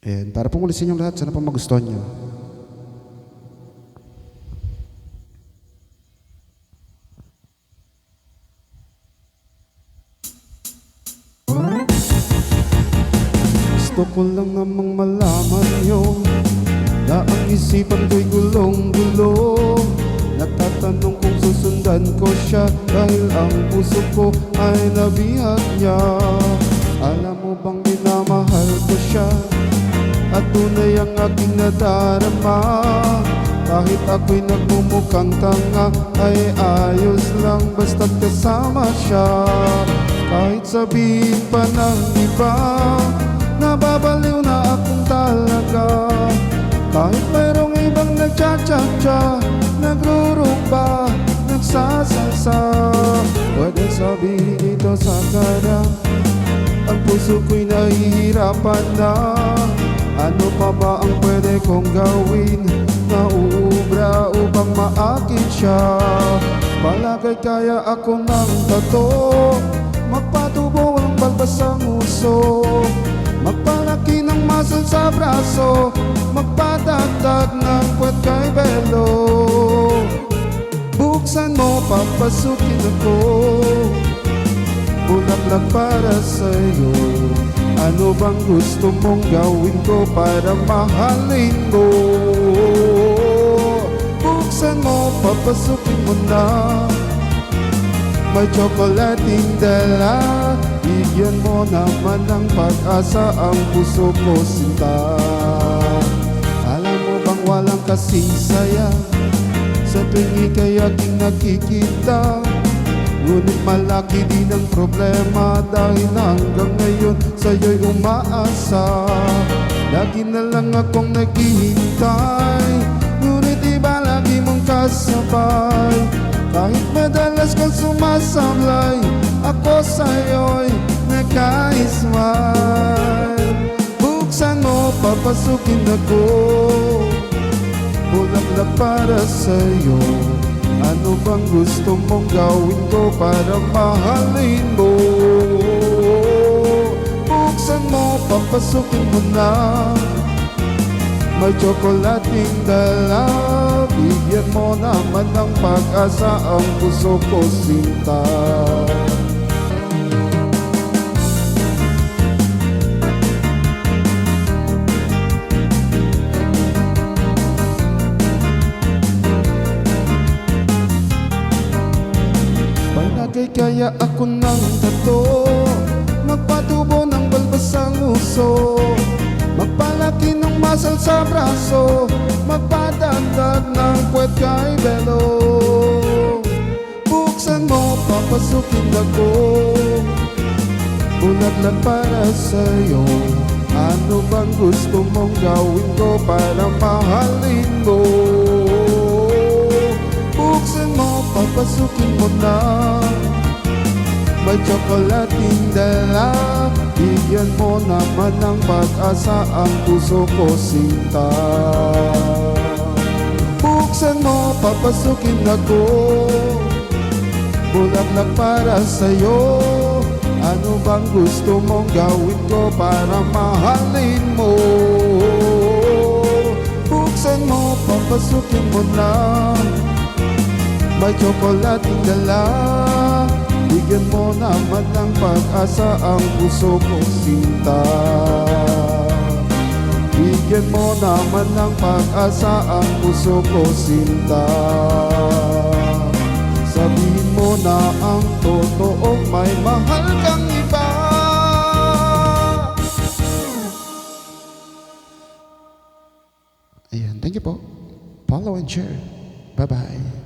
And para pong ulisin yung lahat, sana po magustuhan nyo. Gusto ko lang namang malaman nyo na ang isipan ko'y gulong-gulong. Natatanong kung susundan ko siya dahil ang puso ko ay nabihag niya. Alam mo bang minamahal ko siya at tunay ang aking nadarama. Kahit ako'y nagmumukhang tanga ay ayos lang basta't kasama siya. Kahit sabihin pa ng iba nababaliw na akong talaga. Kahit mayroong ibang nagcha-cha-cha, nagrurumba, nagsasalsa, pwede sabihin ito sa kanya, ang puso ko'y nahihirapan na. Ano pa ba ang pwede kong gawin na uubra upang maakit siya? Palagay kaya ako ng tato, magpatubo ang balbas ang uso, magpalaki ng muscle sa braso, magpadagdag ng puwet kay belo. Buksan mo, papasukin ako, bulaklak para sa'yo. Ano bang gusto mong gawin ko para mahalin mo? Buksan mo, papasukin mo na, may tsokolating dala. Bigyan mo naman ng pag-asa ang puso ko, sinta. Alam mo bang walang kasing saya sa tuwing ika'y aking nakikita? Ngunit malaki din ang problema dahil hanggang ngayon sa'yo'y umaasa. Lagi na lang akong naghihintay, ngunit iba lagi mong kasabay. Kahit madalas kang sumasablay, ako sa'yo'y naka-smile. Buksan mo, papasukin ako, bulaklak para sa'yo. Ano bang gusto mong gawin ko para mahalin mo? Buksan mo, papasukin mo na, may tsokolating dala. Bigyan mo naman ng pag-asa ang puso ko, sinta. Palagay kaya ako ng tato, magpatubo ng balbas ang uso, magpalaki ng muscle sa braso, magpadagdag ng puwet kay belo. Buksan mo, papasukin ako, bulaklak para sa'yo. Ano bang gusto mong gawin ko para mahalin mo? Buksan mo, papasukin mo na, may tsokolating dala. Bigyan mo naman ng pag-asa ang puso ko, sinta. Buksan mo, papasukin ako, bulaklak para sa'yo. Ano bang gusto mong gawin ko para mahalin mo? Buksan mo, papasukin mo na, may tsokolating dala. Bigyan mo naman ng pag-asa ang puso ko, sinta. Bigyan mo naman ng pag-asa ang puso ko, sinta. Sabihin mo na ang totoo, may mahal kang iba. Ayan, thank you po. Follow and share. Bye-bye.